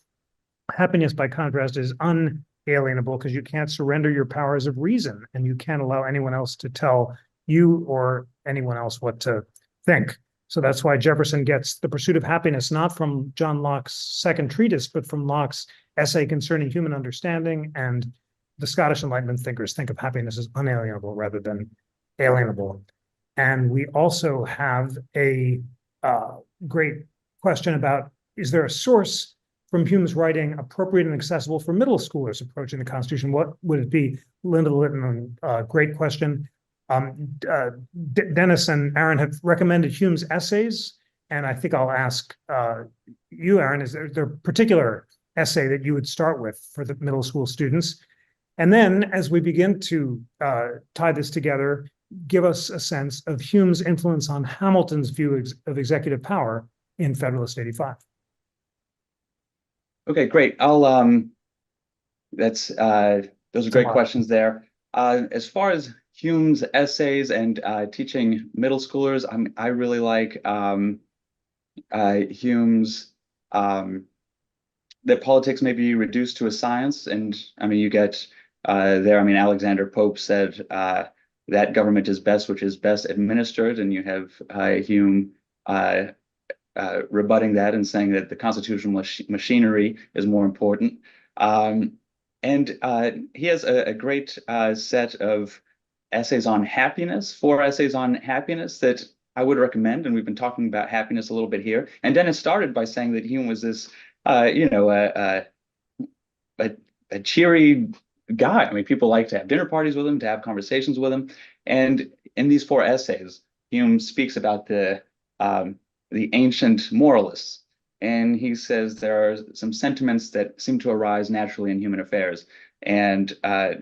Happiness, by contrast, is unalienable because you can't surrender your powers of reason, and you can't allow anyone else to tell you or anyone else what to think. So that's why Jefferson gets the pursuit of happiness, not from John Locke's second treatise, but from Locke's essay concerning human understanding. And the Scottish Enlightenment thinkers think of happiness as unalienable rather than alienable. And we also have a great question about, is there a source from Hume's writing appropriate and accessible for middle schoolers approaching the Constitution? What would it be? Linda Litton, great question. Dennis and Aaron have recommended Hume's essays, and I think I'll ask you, Aaron, is there a particular essay that you would start with for the middle school students? And then, as we begin to tie this together, give us a sense of Hume's influence on Hamilton's view of executive power in Federalist 85. Okay, great. Those are great questions there. As far as Hume's essays and teaching middle schoolers, I really like Hume's that politics may be reduced to a science. And I mean, you get Alexander Pope said that government is best which is best administered, and you have Hume rebutting that and saying that the constitutional machinery is more important. And he has a great set of essays on happiness, 4 essays on happiness that I would recommend. And we've been talking about happiness a little bit here. And Dennis started by saying that Hume was this, a cheery guy. I mean, people like to have dinner parties with him, to have conversations with him. And in these 4 essays, Hume speaks about the ancient moralists. And he says there are some sentiments that seem to arise naturally in human affairs. And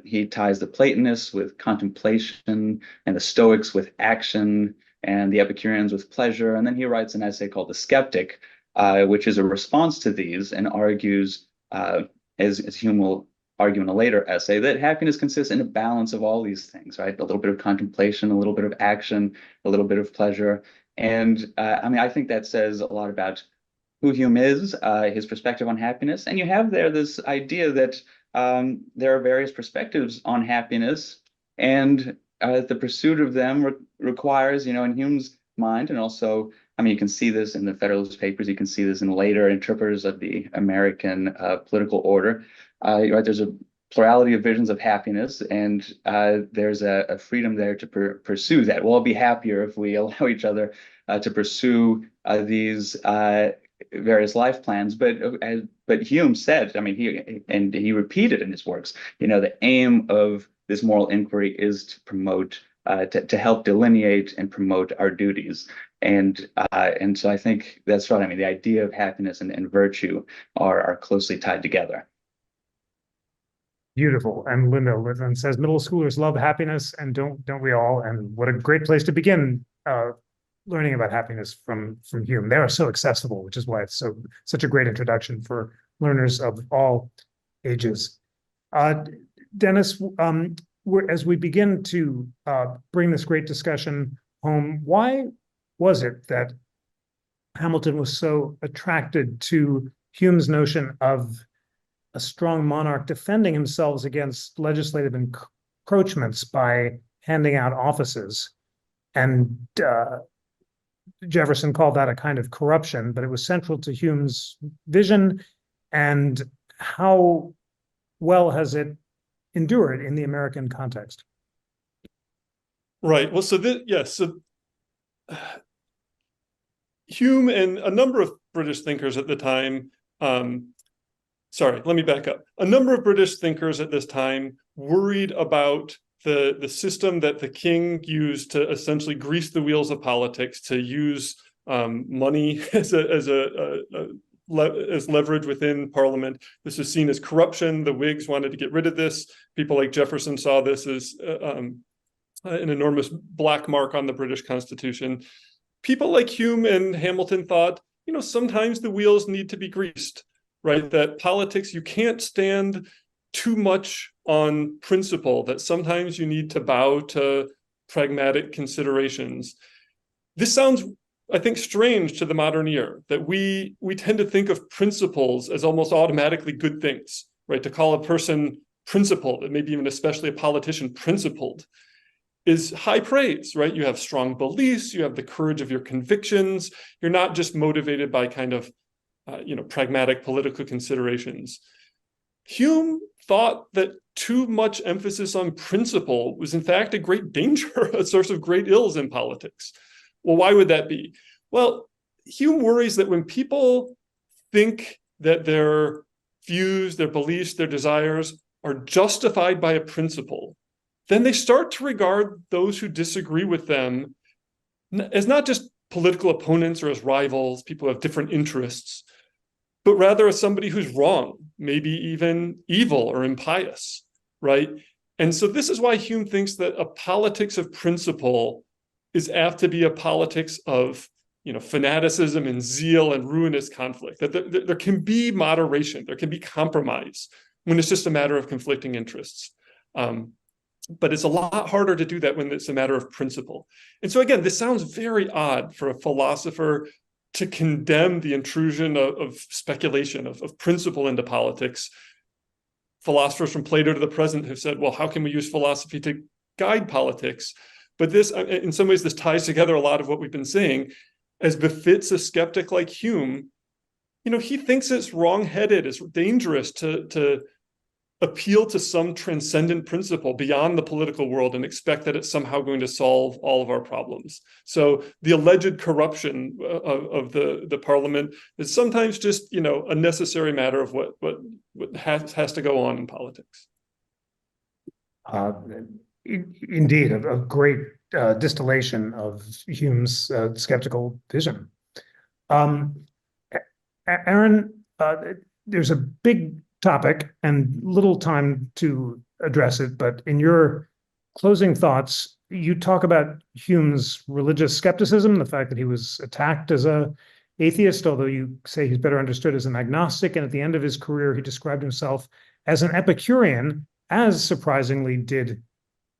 he ties the Platonists with contemplation, and the Stoics with action, and the Epicureans with pleasure. And then he writes an essay called The Skeptic, which is a response to these, and argues, as Hume will argue in a later essay, that happiness consists in a balance of all these things, right? A little bit of contemplation, a little bit of action, a little bit of pleasure. And I think that says a lot about who Hume is, his perspective on happiness. And you have there this idea that there are various perspectives on happiness, and the pursuit of them requires, in Hume's mind, and also, you can see this in the Federalist Papers, you can see this in later interpreters of the American political order, right? There's a plurality of visions of happiness, and there's a freedom there to pursue that. We'll all be happier if we allow each other to pursue these various life plans. But Hume said, he repeated in his works, the aim of this moral inquiry is to promote, to help delineate and promote our duties. And so I think that's right. The idea of happiness and virtue are closely tied together. Beautiful. And Linda Litton says middle schoolers love happiness, and don't we all? And what a great place to begin learning about happiness from Hume. They are so accessible, which is why it's such a great introduction for learners of all ages. Dennis, as we begin to bring this great discussion home, why was it that Hamilton was so attracted to Hume's notion of a strong monarch defending himself against legislative encroachments by handing out offices? And Jefferson called that a kind of corruption, but it was central to Hume's vision. And how well has it endured in the American context? Right. Well, so this, yes, so Hume and a number of British thinkers at the time, sorry, let me back up. A number of British thinkers at this time worried about the system that the king used to essentially grease the wheels of politics, to use money as leverage within Parliament. This was seen as corruption. The Whigs wanted to get rid of this. People like Jefferson saw this as an enormous black mark on the British Constitution. People like Hume and Hamilton thought, sometimes the wheels need to be greased, right? That politics, you can't stand too much on principle, that sometimes you need to bow to pragmatic considerations. This sounds, I think, strange to the modern ear, that we tend to think of principles as almost automatically good things, right? To call a person principled, and maybe even especially a politician principled, is high praise, right? You have strong beliefs, you have the courage of your convictions, you're not just motivated by kind of, pragmatic political considerations. Hume thought that too much emphasis on principle was in fact a great danger, a source of great ills in politics. Well, why would that be? Well, Hume worries that when people think that their views, their beliefs, their desires are justified by a principle, then they start to regard those who disagree with them as not just political opponents or as rivals, people who have different interests, but rather as somebody who's wrong, maybe even evil or impious, right? And so this is why Hume thinks that a politics of principle is apt to be a politics of, fanaticism and zeal and ruinous conflict, that there can be moderation, there can be compromise when it's just a matter of conflicting interests. But it's a lot harder to do that when it's a matter of principle. And so again, this sounds very odd for a philosopher to condemn the intrusion of speculation, of principle into politics. Philosophers from Plato to the present have said, well, how can we use philosophy to guide politics? But this, in some ways, this ties together a lot of what we've been saying. As befits a skeptic like Hume, he thinks it's wrong-headed, it's dangerous to appeal to some transcendent principle beyond the political world and expect that it's somehow going to solve all of our problems. So the alleged corruption of the parliament is sometimes just, a necessary matter of what has to go on in politics. Indeed, a great distillation of Hume's skeptical vision. Aaron, there's a big topic and little time to address it, but in your closing thoughts, you talk about Hume's religious skepticism, the fact that he was attacked as an atheist, although you say he's better understood as an agnostic, and at the end of his career, he described himself as an Epicurean, as surprisingly did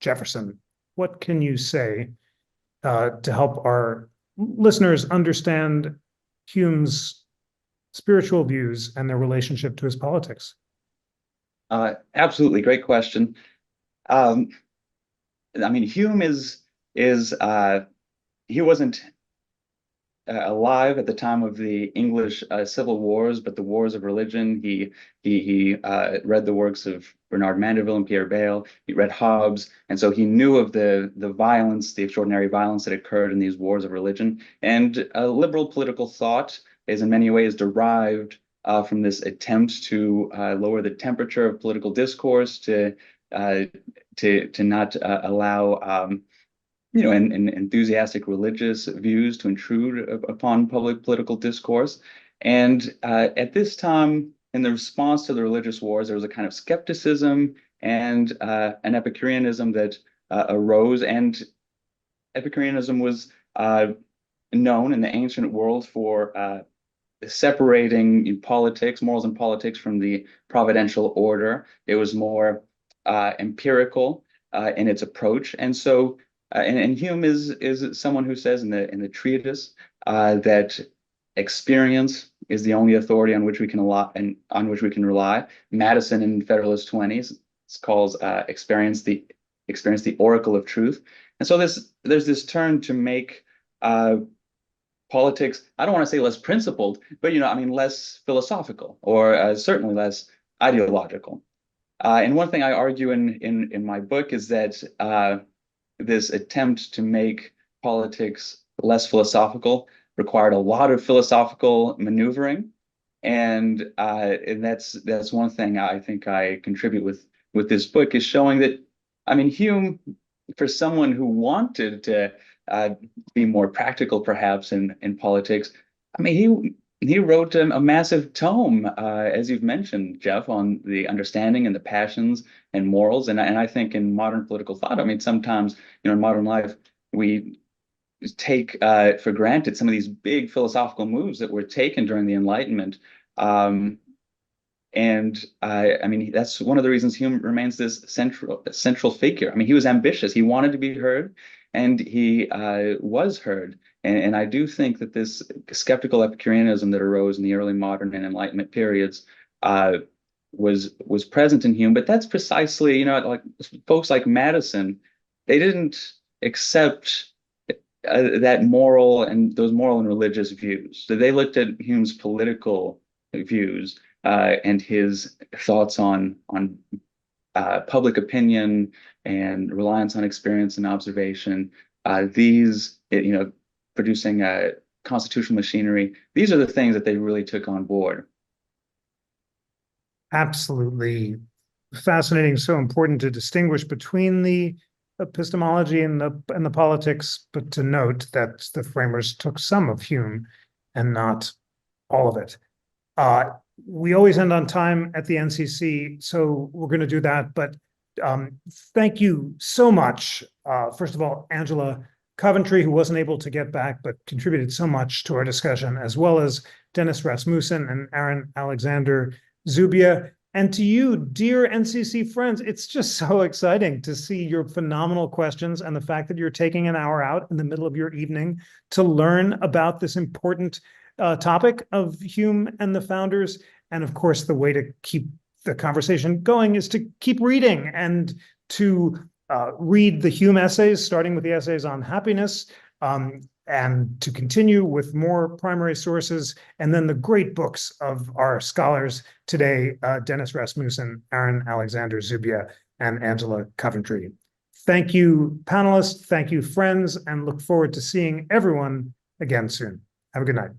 Jefferson. What can you say to help our listeners understand Hume's spiritual views and their relationship to his politics? Absolutely, great question. Hume he wasn't alive at the time of the English civil wars, but the wars of religion. He read the works of Bernard Mandeville and Pierre Bayle. He read Hobbes, and so he knew of the violence, the extraordinary violence that occurred in these wars of religion. And liberal political thought is in many ways derived from this attempt to lower the temperature of political discourse, to not allow and enthusiastic religious views to intrude upon public political discourse. And at this time, in the response to the religious wars, there was a kind of skepticism and an Epicureanism that arose. And Epicureanism was known in the ancient world for separating politics, morals and politics, from the providential order. It was more empirical in its approach. And so and Hume is someone who says in the treatise that experience is the only authority on which we can rely. Madison in Federalist 20s calls experience the oracle of truth. And so there's this turn to make politics, I don't want to say less principled, but I mean less philosophical, or certainly less ideological. And one thing I argue in my book is that this attempt to make politics less philosophical required a lot of philosophical maneuvering, and that's one thing I think I contribute with this book, is showing that, I mean, Hume, for someone who wanted to be more practical, perhaps in politics, I mean, he wrote a massive tome, as you've mentioned, Jeff, on the understanding and the passions and morals. And I think in modern political thought, I mean, sometimes, in modern life, we take for granted some of these big philosophical moves that were taken during the Enlightenment. And I mean, that's one of the reasons Hume remains this central figure. I mean, he was ambitious. He wanted to be heard, and he was heard. And I do think that this skeptical Epicureanism that arose in the early modern and Enlightenment periods was present in Hume. But that's precisely, like folks like Madison, they didn't accept that moral and those moral and religious views. So they looked at Hume's political views and his thoughts on public opinion and reliance on experience and observation. These, producing a constitutional machinery, these are the things that they really took on board. Absolutely fascinating. So important to distinguish between the epistemology and the politics, but to note that the framers took some of Hume and not all of it. We always end on time at the NCC, so we're going to do that. But thank you so much. First of all, Angela Coventry, who wasn't able to get back, but contributed so much to our discussion, as well as Dennis Rasmussen and Aaron Alexander Zubia. And to you, dear NCC friends, it's just so exciting to see your phenomenal questions and the fact that you're taking an hour out in the middle of your evening to learn about this important topic of Hume and the founders. And of course, the way to keep the conversation going is to keep reading and to read the Hume essays, starting with the essays on happiness, and to continue with more primary sources, and then the great books of our scholars today, Dennis Rasmussen, Aaron Alexander Zubia, and Angela Coventry. Thank you, panelists. Thank you, friends, and look forward to seeing everyone again soon. Have a good night.